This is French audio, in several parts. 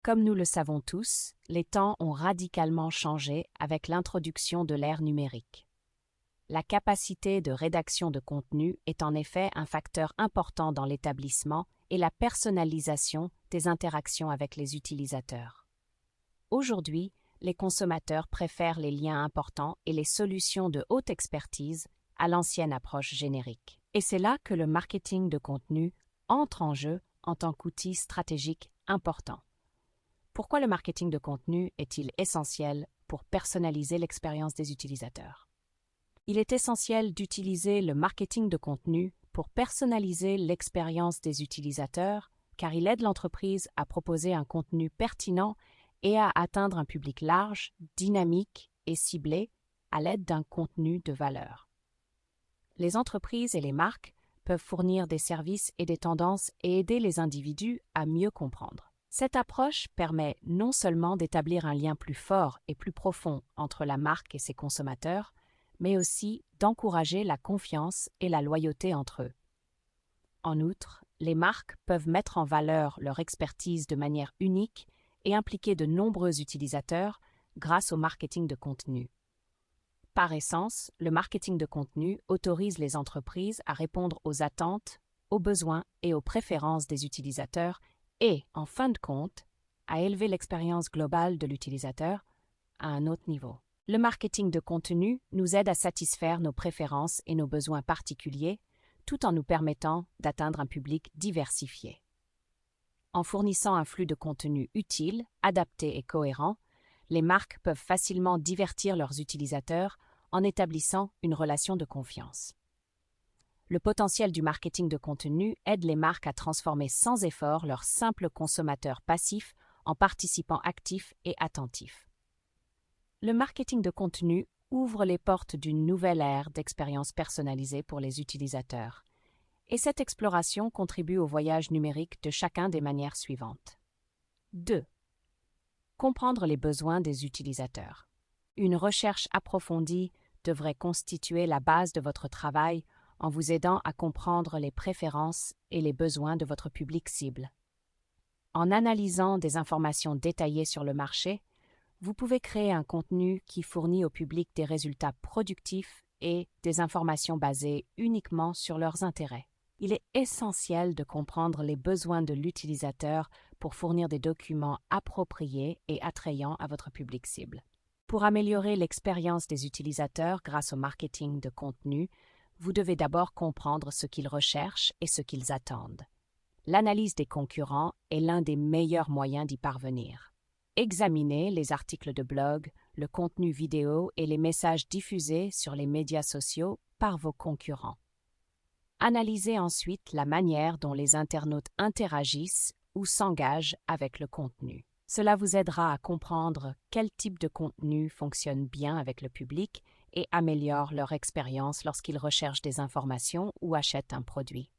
Comme nous le savons tous, les temps ont radicalement changé avec l'introduction de l'ère numérique. La capacité de rédaction de contenu est en effet un facteur important dans l'établissement et la personnalisation des interactions avec les utilisateurs. Aujourd'hui, les consommateurs préfèrent les liens importants et les solutions de haute expertise à l'ancienne approche générique. Et c'est là que le marketing de contenu entre en jeu en tant qu'outil stratégique important. Pourquoi le marketing de contenu est-il essentiel pour personnaliser l'expérience des utilisateurs? Il est essentiel d'utiliser le marketing de contenu pour personnaliser l'expérience des utilisateurs car il aide l'entreprise à proposer un contenu pertinent et à atteindre un public large, dynamique et ciblé à l'aide d'un contenu de valeur. Les entreprises et les marques peuvent fournir des services et des tendances et aider les individus à mieux comprendre. Cette approche permet non seulement d'établir un lien plus fort et plus profond entre la marque et ses consommateurs, mais aussi d'encourager la confiance et la loyauté entre eux. En outre, les marques peuvent mettre en valeur leur expertise de manière unique et impliquer de nombreux utilisateurs grâce au marketing de contenu. Par essence, le marketing de contenu autorise les entreprises à répondre aux attentes, aux besoins et aux préférences des utilisateurs et, en fin de compte, à élever l'expérience globale de l'utilisateur à un autre niveau. Le marketing de contenu nous aide à satisfaire nos préférences et nos besoins particuliers, tout en nous permettant d'atteindre un public diversifié. En fournissant un flux de contenu utile, adapté et cohérent, les marques peuvent facilement divertir leurs utilisateurs en établissant une relation de confiance. Le potentiel du marketing de contenu aide les marques à transformer sans effort leurs simples consommateurs passifs en participants actifs et attentifs. Le marketing de contenu ouvre les portes d'une nouvelle ère d'expériences personnalisées pour les utilisateurs. Et cette exploration contribue au voyage numérique de chacun des manières suivantes. 2. Comprendre les besoins des utilisateurs. Une recherche approfondie devrait constituer la base de votre travail en vous aidant à comprendre les préférences et les besoins de votre public cible. En analysant des informations détaillées sur le marché, vous pouvez créer un contenu qui fournit au public des résultats productifs et des informations basées uniquement sur leurs intérêts. Il est essentiel de comprendre les besoins de l'utilisateur pour fournir des documents appropriés et attrayants à votre public cible. Pour améliorer l'expérience des utilisateurs grâce au marketing de contenu, vous devez d'abord comprendre ce qu'ils recherchent et ce qu'ils attendent. L'analyse des concurrents est l'un des meilleurs moyens d'y parvenir. Examinez les articles de blog, le contenu vidéo et les messages diffusés sur les médias sociaux par vos concurrents. Analysez ensuite la manière dont les internautes interagissent ou s'engagent avec le contenu. Cela vous aidera à comprendre quel type de contenu fonctionne bien avec le public et améliore leur expérience lorsqu'ils recherchent des informations ou achètent un produit.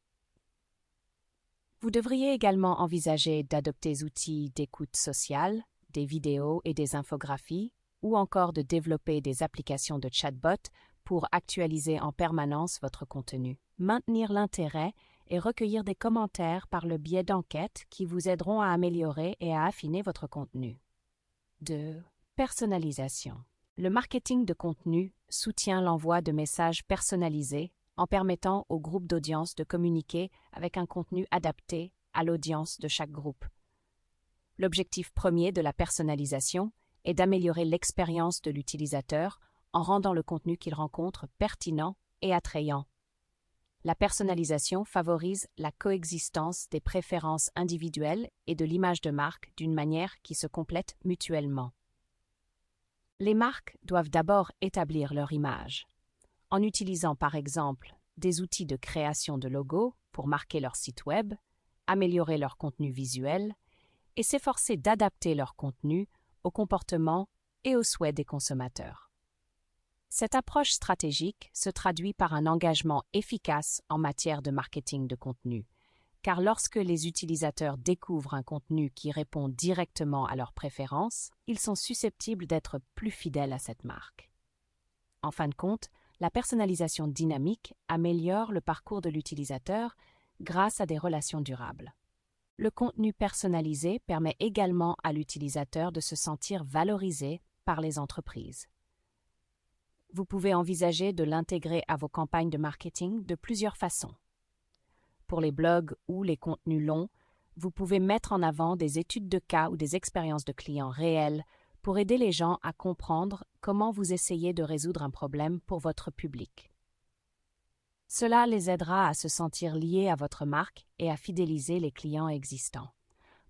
Vous devriez également envisager d'adopter des outils d'écoute sociale, des vidéos et des infographies, ou encore de développer des applications de chatbot pour actualiser en permanence votre contenu. Maintenir l'intérêt et recueillir des commentaires par le biais d'enquêtes qui vous aideront à améliorer et à affiner votre contenu. 2. Personnalisation. Le marketing de contenu soutient l'envoi de messages personnalisés en permettant aux groupes d'audience de communiquer avec un contenu adapté à l'audience de chaque groupe. L'objectif premier de la personnalisation est d'améliorer l'expérience de l'utilisateur en rendant le contenu qu'il rencontre pertinent et attrayant. La personnalisation favorise la coexistence des préférences individuelles et de l'image de marque d'une manière qui se complètent mutuellement. Les marques doivent d'abord établir leur image. En utilisant par exemple des outils de création de logos pour marquer leur site web, améliorer leur contenu visuel et s'efforcer d'adapter leur contenu au comportement et aux souhaits des consommateurs. Cette approche stratégique se traduit par un engagement efficace en matière de marketing de contenu, car lorsque les utilisateurs découvrent un contenu qui répond directement à leurs préférences, ils sont susceptibles d'être plus fidèles à cette marque. En fin de compte, la personnalisation dynamique améliore le parcours de l'utilisateur grâce à des relations durables. Le contenu personnalisé permet également à l'utilisateur de se sentir valorisé par les entreprises. Vous pouvez envisager de l'intégrer à vos campagnes de marketing de plusieurs façons. Pour les blogs ou les contenus longs, vous pouvez mettre en avant des études de cas ou des expériences de clients réelles pour aider les gens à comprendre comment vous essayez de résoudre un problème pour votre public. Cela les aidera à se sentir liés à votre marque et à fidéliser les clients existants.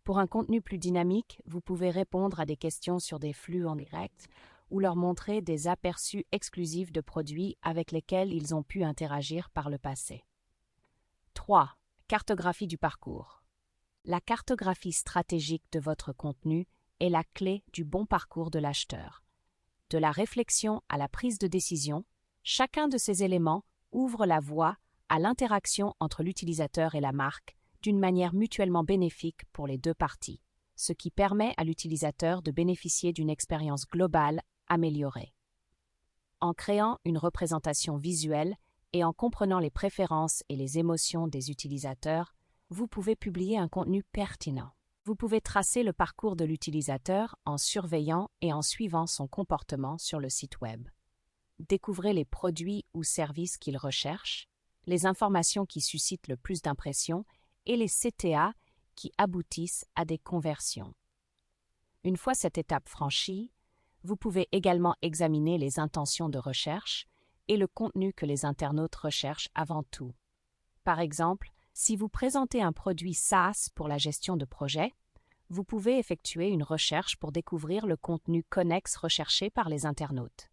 Pour un contenu plus dynamique, vous pouvez répondre à des questions sur des flux en direct ou leur montrer des aperçus exclusifs de produits avec lesquels ils ont pu interagir par le passé. 3. Cartographie du parcours. La cartographie stratégique de votre contenu est la clé du bon parcours de l'acheteur. De la réflexion à la prise de décision, chacun de ces éléments ouvre la voie à l'interaction entre l'utilisateur et la marque d'une manière mutuellement bénéfique pour les deux parties, ce qui permet à l'utilisateur de bénéficier d'une expérience globale améliorée. En créant une représentation visuelle et en comprenant les préférences et les émotions des utilisateurs, vous pouvez publier un contenu pertinent. Vous pouvez tracer le parcours de l'utilisateur en surveillant et en suivant son comportement sur le site web. Découvrez les produits ou services qu'il recherche, les informations qui suscitent le plus d'impressions et les CTA qui aboutissent à des conversions. Une fois cette étape franchie, vous pouvez également examiner les intentions de recherche et le contenu que les internautes recherchent avant tout. Par exemple, si vous présentez un produit SaaS pour la gestion de projet, vous pouvez effectuer une recherche pour découvrir le contenu connexe recherché par les internautes.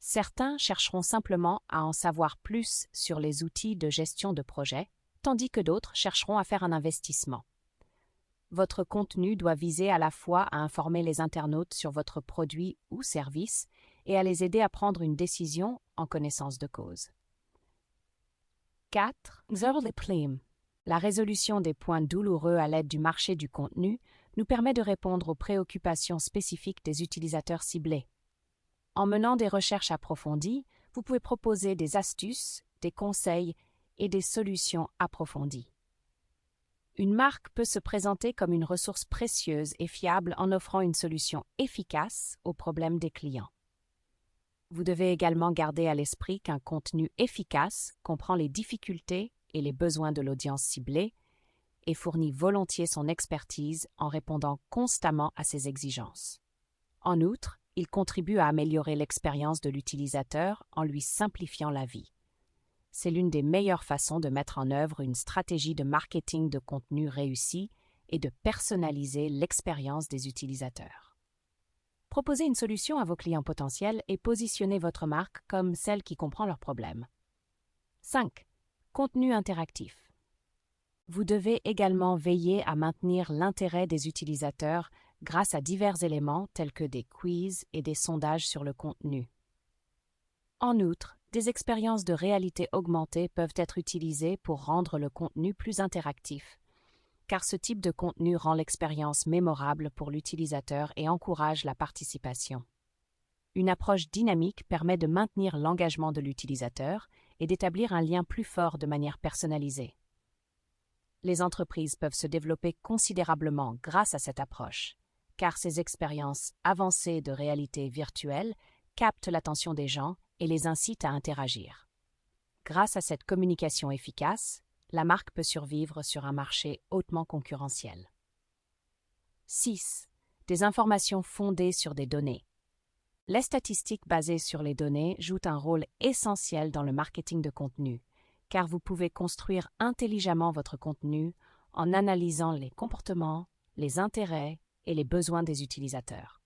Certains chercheront simplement à en savoir plus sur les outils de gestion de projet, tandis que d'autres chercheront à faire un investissement. Votre contenu doit viser à la fois à informer les internautes sur votre produit ou service et à les aider à prendre une décision en connaissance de cause. 4. La résolution des points douloureux à l'aide du marché du contenu nous permet de répondre aux préoccupations spécifiques des utilisateurs ciblés. En menant des recherches approfondies, vous pouvez proposer des astuces, des conseils et des solutions approfondies. Une marque peut se présenter comme une ressource précieuse et fiable en offrant une solution efficace aux problèmes des clients. Vous devez également garder à l'esprit qu'un contenu efficace comprend les difficultés et les besoins de l'audience ciblée et fournit volontiers son expertise en répondant constamment à ses exigences. En outre, il contribue à améliorer l'expérience de l'utilisateur en lui simplifiant la vie. C'est l'une des meilleures façons de mettre en œuvre une stratégie de marketing de contenu réussie et de personnaliser l'expérience des utilisateurs. Proposez une solution à vos clients potentiels et positionnez votre marque comme celle qui comprend leurs problèmes. 5. Contenu interactif. Vous devez également veiller à maintenir l'intérêt des utilisateurs grâce à divers éléments tels que des quiz et des sondages sur le contenu. En outre, des expériences de réalité augmentée peuvent être utilisées pour rendre le contenu plus interactif, car ce type de contenu rend l'expérience mémorable pour l'utilisateur et encourage la participation. Une approche dynamique permet de maintenir l'engagement de l'utilisateur et d'établir un lien plus fort de manière personnalisée. Les entreprises peuvent se développer considérablement grâce à cette approche, car ces expériences avancées de réalité virtuelle captent l'attention des gens et les incitent à interagir. Grâce à cette communication efficace, la marque peut survivre sur un marché hautement concurrentiel. 6. Des informations fondées sur des données. Les statistiques basées sur les données jouent un rôle essentiel dans le marketing de contenu, car vous pouvez construire intelligemment votre contenu en analysant les comportements, les intérêts et les besoins des utilisateurs.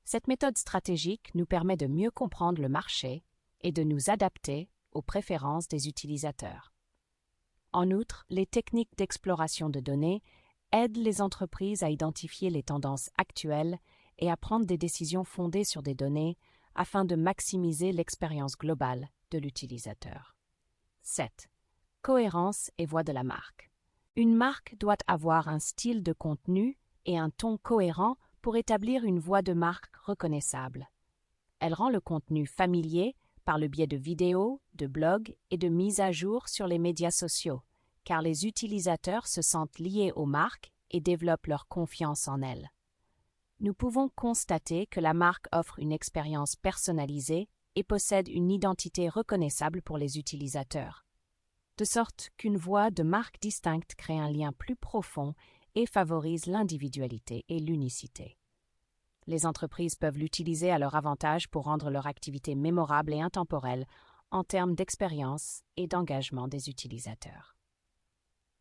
Cette méthode stratégique nous permet de mieux comprendre le marché et de nous adapter aux préférences des utilisateurs. En outre, les techniques d'exploration de données aident les entreprises à identifier les tendances actuelles et à prendre des décisions fondées sur des données afin de maximiser l'expérience globale de l'utilisateur. 7. Cohérence et voix de la marque. Une marque doit avoir un style de contenu et un ton cohérent pour établir une voix de marque reconnaissable. Elle rend le contenu familier par le biais de vidéos, de blogs et de mises à jour sur les médias sociaux, car les utilisateurs se sentent liés aux marques et développent leur confiance en elles. Nous pouvons constater que la marque offre une expérience personnalisée et possède une identité reconnaissable pour les utilisateurs, de sorte qu'une voix de marque distincte crée un lien plus profond et favorise l'individualité et l'unicité. Les entreprises peuvent l'utiliser à leur avantage pour rendre leur activité mémorable et intemporelle en termes d'expérience et d'engagement des utilisateurs.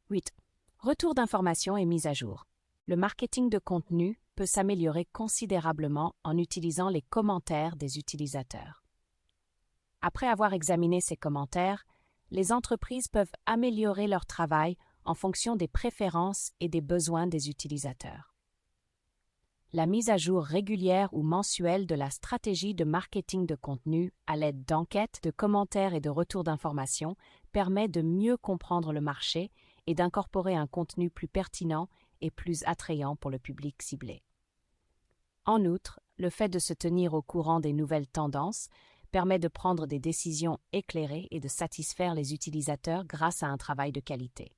8. Retour d'informations et mise à jour. Le marketing de contenu peut s'améliorer considérablement en utilisant les commentaires des utilisateurs. Après avoir examiné ces commentaires, les entreprises peuvent améliorer leur travail en fonction des préférences et des besoins des utilisateurs. La mise à jour régulière ou mensuelle de la stratégie de marketing de contenu à l'aide d'enquêtes, de commentaires et de retours d'informations permet de mieux comprendre le marché et d'incorporer un contenu plus pertinent et plus attrayant pour le public ciblé. En outre, le fait de se tenir au courant des nouvelles tendances permet de prendre des décisions éclairées et de satisfaire les utilisateurs grâce à un travail de qualité.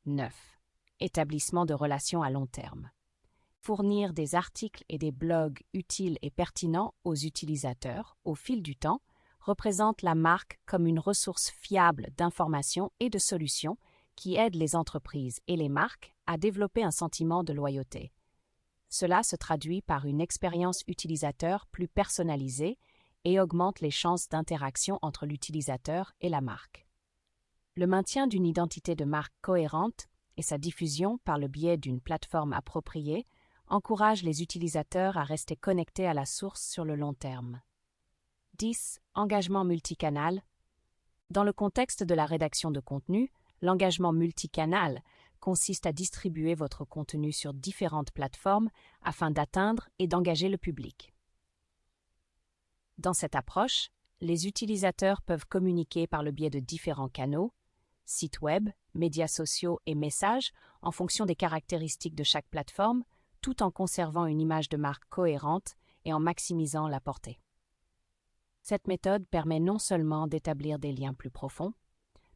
9. Établissement de relations à long terme. Fournir des articles et des blogs utiles et pertinents aux utilisateurs au fil du temps représente la marque comme une ressource fiable d'informations et de solutions qui aide les entreprises et les marques à développer un sentiment de loyauté. Cela se traduit par une expérience utilisateur plus personnalisée et augmente les chances d'interaction entre l'utilisateur et la marque. Le maintien d'une identité de marque cohérente et sa diffusion par le biais d'une plateforme appropriée encourage les utilisateurs à rester connectés à la source sur le long terme. 10. Engagement multicanal. Dans le contexte de la rédaction de contenu, l'engagement multicanal consiste à distribuer votre contenu sur différentes plateformes afin d'atteindre et d'engager le public. Dans cette approche, les utilisateurs peuvent communiquer par le biais de différents canaux, sites web, médias sociaux et messages en fonction des caractéristiques de chaque plateforme, tout en conservant une image de marque cohérente et en maximisant la portée. Cette méthode permet non seulement d'établir des liens plus profonds,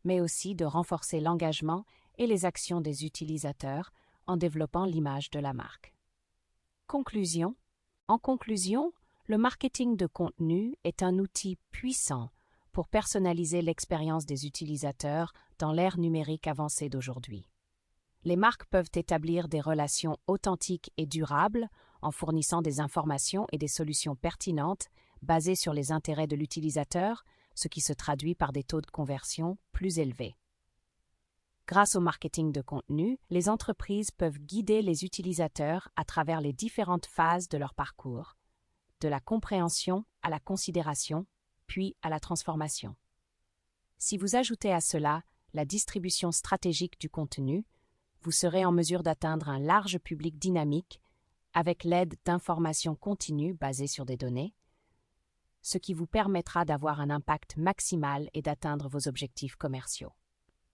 mais aussi de renforcer l'engagement et les actions des utilisateurs en développant l'image de la marque. Conclusion. En conclusion, le marketing de contenu est un outil puissant pour personnaliser l'expérience des utilisateurs dans l'ère numérique avancée d'aujourd'hui. Les marques peuvent établir des relations authentiques et durables en fournissant des informations et des solutions pertinentes basées sur les intérêts de l'utilisateur, ce qui se traduit par des taux de conversion plus élevés. Grâce au marketing de contenu, les entreprises peuvent guider les utilisateurs à travers les différentes phases de leur parcours, de la compréhension à la considération, puis à la transformation. Si vous ajoutez à cela la distribution stratégique du contenu, vous serez en mesure d'atteindre un large public dynamique avec l'aide d'informations continues basées sur des données, ce qui vous permettra d'avoir un impact maximal et d'atteindre vos objectifs commerciaux.